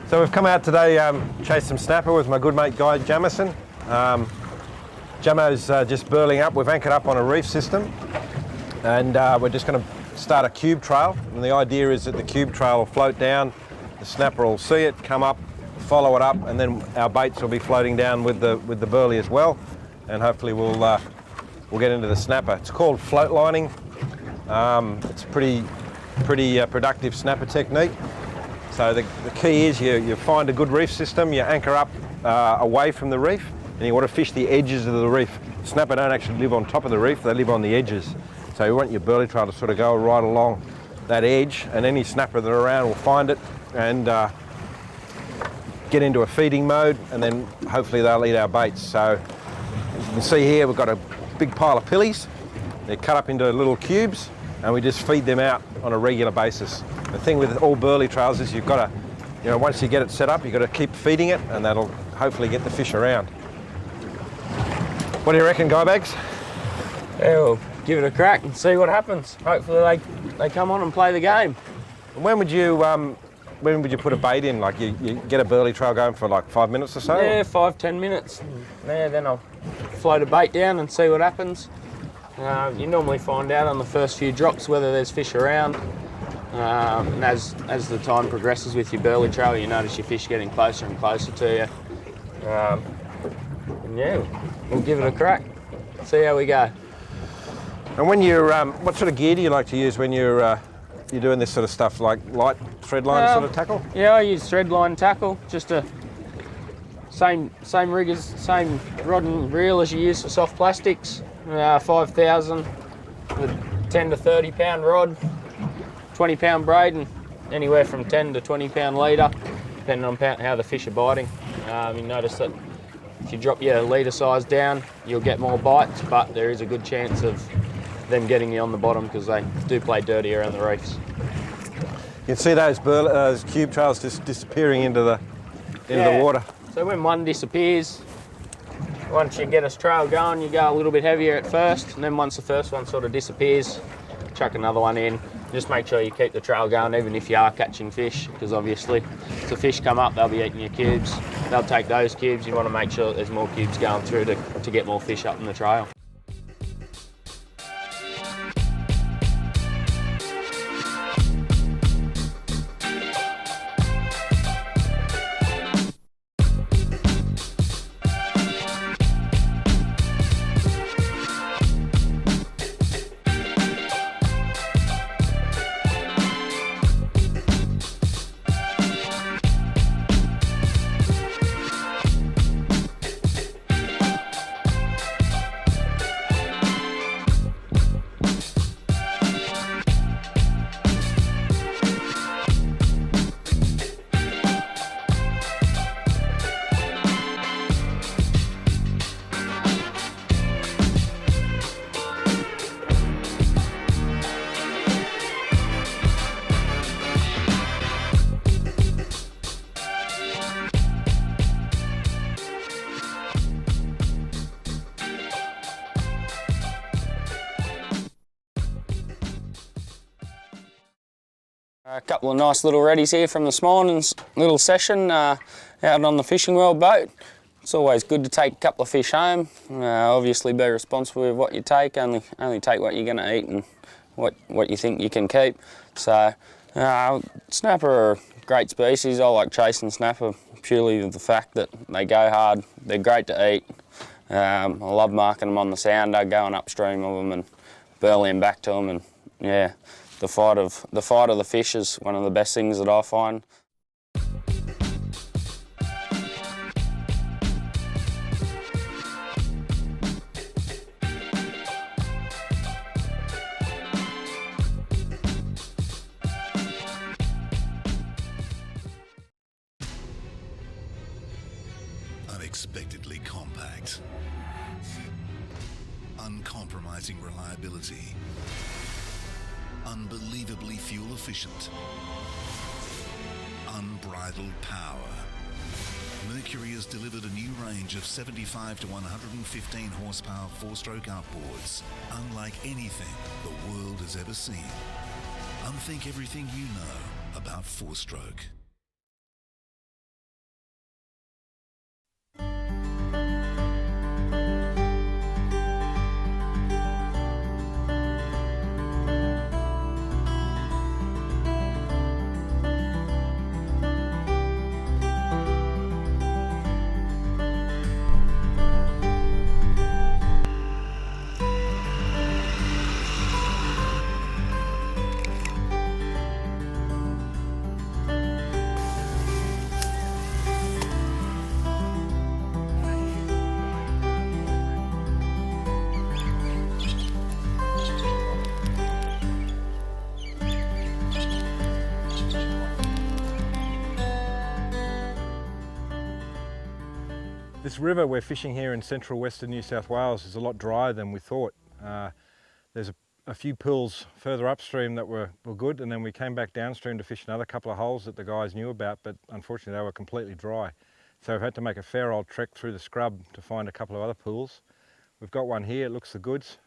So we've come out today, chase some snapper with my good mate Guy Jamison. Jamo's just burling up. We've anchored up on a reef system, and we're just going to start a cube trail. And the idea is that the cube trail will float down, the snapper will see it, come up, follow it up, and then our baits will be floating down with the burley as well. And hopefully we'll get into the snapper. It's called float lining. It's a pretty productive snapper technique. So the key is you find a good reef system, you anchor up away from the reef, and you want to fish the edges of the reef. Snapper don't actually live on top of the reef, they live on the edges. So you want your burley trail to sort of go right along that edge, and any snapper that are around will find it and get into a feeding mode, and then hopefully they'll eat our baits. So as you can see here, we've got a big pile of pillies. They're cut up into little cubes, and we just feed them out on a regular basis. The thing with all burley trails is you've got to, once you get it set up, you've got to keep feeding it, and that'll hopefully get the fish around. What do you reckon, Guy Bags? Yeah, we'll give it a crack and see what happens. Hopefully they come on and play the game. When would you put a bait in? Like you get a burley trail going for like 5 minutes or so? Yeah, 5-10 minutes. Yeah, then I'll float a bait down and see what happens. You normally find out on the first few drops whether there's fish around. And as the time progresses with your burley trail, you notice your fish getting closer and closer to you. And yeah, we'll give it a crack. See how we go. And when you're, what sort of gear do you like to use when you're doing this sort of stuff, like light thread line sort of tackle? Yeah, I use thread line tackle, just a same rig as, same rod and reel as you use for soft plastics. 5,000 with 10 to 30 pound rod, 20 pound braid, and anywhere from 10 to 20 pound leader, depending on how the fish are biting. You notice that if you drop your leader size down, you'll get more bites, but there is a good chance of them getting you on the bottom because they do play dirty around the reefs. You can see those cube trails just disappearing into the water. So when one disappears, once you get a trail going, you go a little bit heavier at first, and then once the first one sort of disappears, chuck another one in. Just make sure you keep the trail going even if you are catching fish, because obviously if the fish come up, they'll be eating your cubes. They'll take those cubes. You want to make sure that there's more cubes going through to get more fish up in the trail. A couple of nice little reddies here from this morning's little session out on the fishing world boat. It's always good to take a couple of fish home. Obviously be responsible with what you take, only take what you're going to eat and what you think you can keep. So snapper are a great species. I like chasing snapper purely with the fact that they go hard, they're great to eat. I love marking them on the sounder, going upstream of them and burleying back to them, and yeah. The fight of the fish is one of the best things that I find. Unexpectedly compact, uncompromising reliability, unbelievably fuel efficient, unbridled power. Mercury has delivered a new range of 75 to 115 horsepower four-stroke outboards, unlike anything the world has ever seen. Unthink everything you know about four-stroke. This river we're fishing here in central western New South Wales is a lot drier than we thought. There's a few pools further upstream that were good, and then we came back downstream to fish another couple of holes that the guys knew about, but unfortunately they were completely dry. So we've had to make a fair old trek through the scrub to find a couple of other pools. We've got one here, it looks the goods.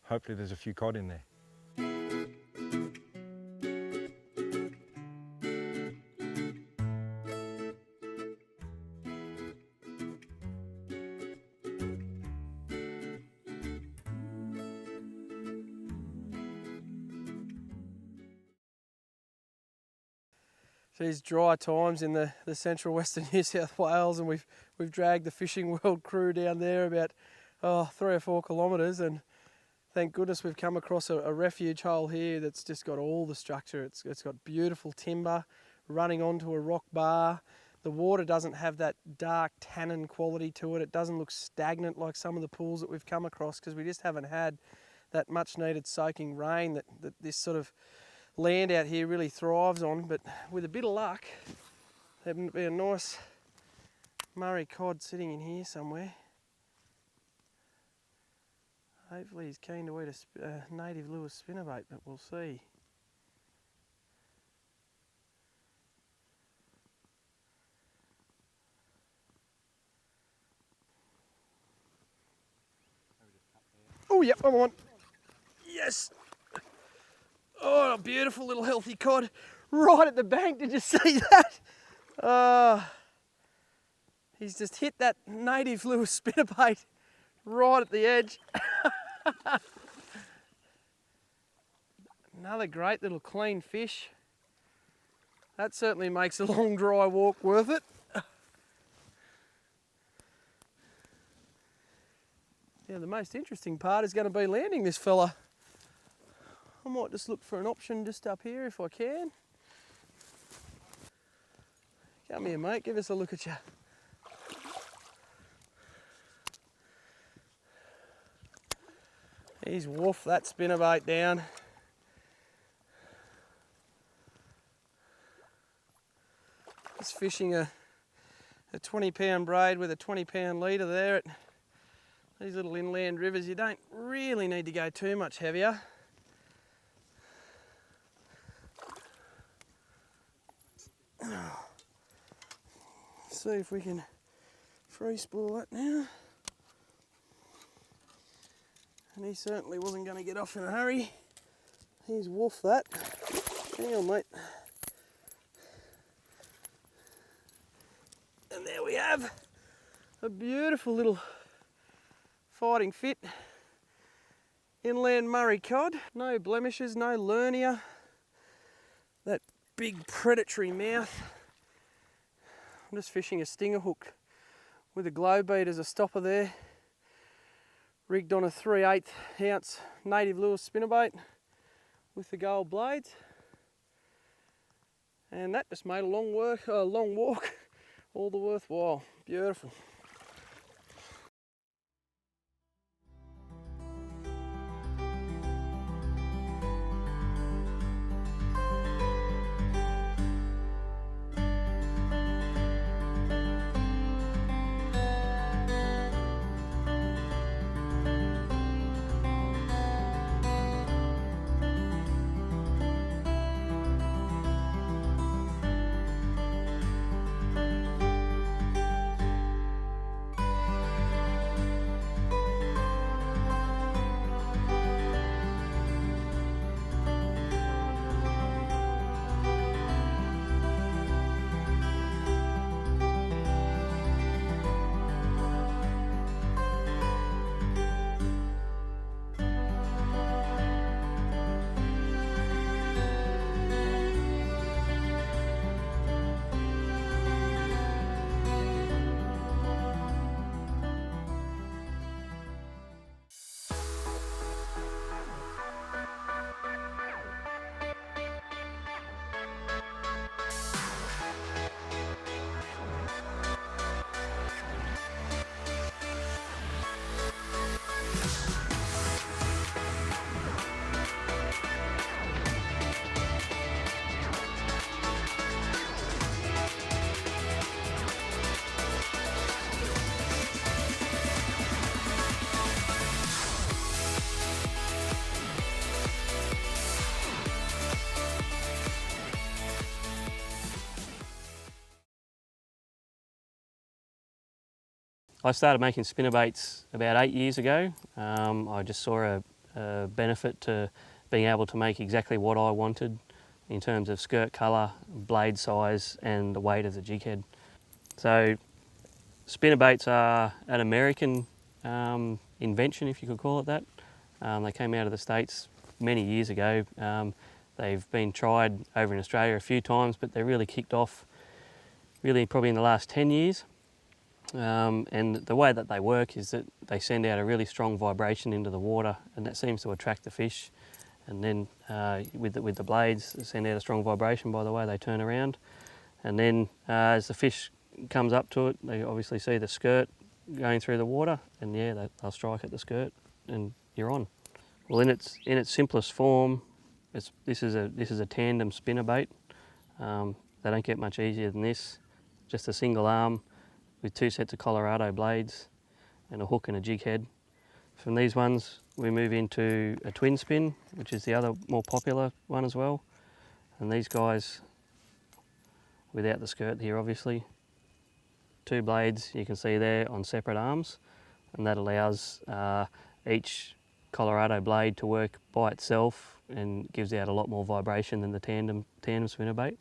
Hopefully there's a few cod in there. These dry times in the central western New South Wales, and we've dragged the Fishing World crew down there about 3 or 4 kilometres, and thank goodness we've come across a refuge hole here that's just got all the structure. It's got beautiful timber running onto a rock bar. The water doesn't have that dark tannin quality to it. It doesn't look stagnant like some of the pools that we've come across, because we just haven't had that much needed soaking rain that this sort of land out here really thrives on. But with a bit of luck, there'd be a nice Murray cod sitting in here somewhere. Hopefully he's keen to eat a native lure spinnerbait, but we'll see. Oh yep, I'm on. Yes! Oh, a beautiful little healthy cod right at the bank. Did you see that? He's just hit that native lure spinnerbait right at the edge. Another great little clean fish. That certainly makes a long dry walk worth it. Yeah, the most interesting part is going to be landing this fella. I might just look for an option just up here if I can. Come here, mate, give us a look at you. He's woofed that spinnerbait down. Just fishing a 20-pound braid with a 20-pound leader there. At these little inland rivers, you don't really need to go too much heavier. See if we can free spool that now. And he certainly wasn't going to get off in a hurry. He's woofed that. Hang on, mate. And there we have a beautiful little fighting fit inland Murray cod. No blemishes, no lernia. That big predatory mouth. I'm just fishing a stinger hook with a glow bead as a stopper there. Rigged on a 3/8 ounce native lure spinnerbait with the gold blades. And that just made a long walk all the worthwhile. Beautiful. I started making spinnerbaits about 8 years ago. I just saw a benefit to being able to make exactly what I wanted in terms of skirt colour, blade size and the weight of the jig head. So spinnerbaits are an American invention, if you could call it that. They came out of the States many years ago. They've been tried over in Australia a few times, but they really kicked off really probably in the last 10 years. And the way that they work is that they send out a really strong vibration into the water, and that seems to attract the fish. And then with the blades, they send out a strong vibration by the way they turn around. And then as the fish comes up to it, they obviously see the skirt going through the water, and yeah, they'll strike at the skirt, and you're on. Well, in its simplest form, this is a tandem spinnerbait. They don't get much easier than this. Just a single arm with 2 sets of Colorado blades and a hook and a jig head. From these ones, we move into a twin spin, which is the other more popular one as well. And these guys, without the skirt here obviously, 2 blades you can see there on separate arms, and that allows each Colorado blade to work by itself and gives out a lot more vibration than the tandem spinnerbait.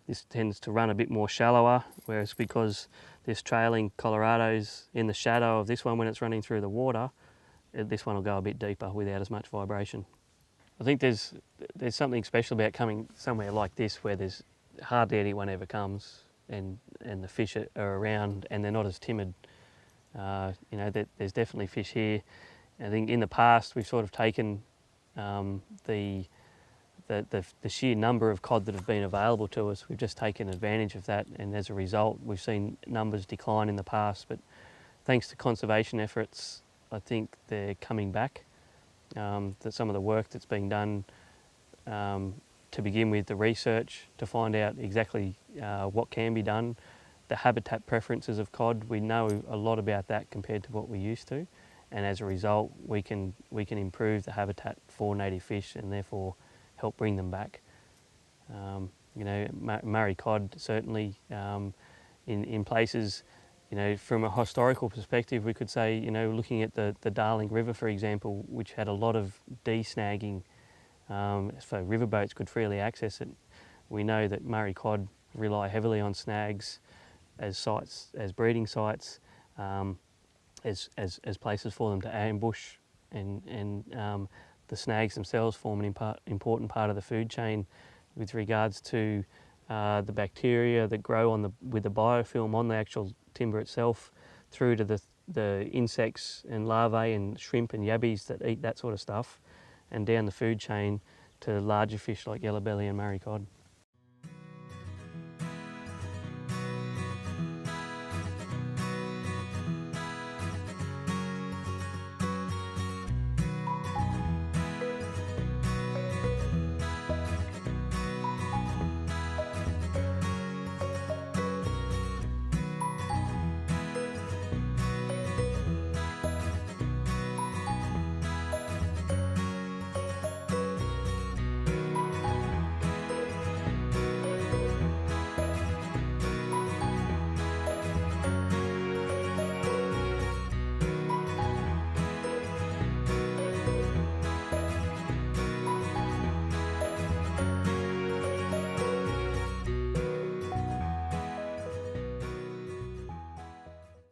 This tends to run a bit more shallower, whereas because this trailing Colorado's in the shadow of this one when it's running through the water, this one will go a bit deeper without as much vibration. I think there's something special about coming somewhere like this where there's hardly anyone ever comes, and the fish are around and they're not as timid. You know, there's definitely fish here. I think in the past we've sort of taken the sheer number of cod that have been available to us, we've just taken advantage of that, and as a result we've seen numbers decline in the past, but thanks to conservation efforts I think they're coming back. That some of the work that's being done to begin with the research to find out exactly what can be done, the habitat preferences of cod, we know a lot about that compared to what we used to, and as a result we can improve the habitat for native fish and therefore help bring them back. You know, Murray cod certainly in places, you know, from a historical perspective we could say, you know, looking at the Darling River for example, which had a lot of de-snagging so riverboats could freely access it. We know that Murray cod rely heavily on snags as sites, as breeding sites, as places for them to ambush, and the snags themselves form an important part of the food chain with regards to the bacteria that grow with the biofilm on the actual timber itself, through to the insects and larvae and shrimp and yabbies that eat that sort of stuff, and down the food chain to larger fish like yellow belly and Murray cod.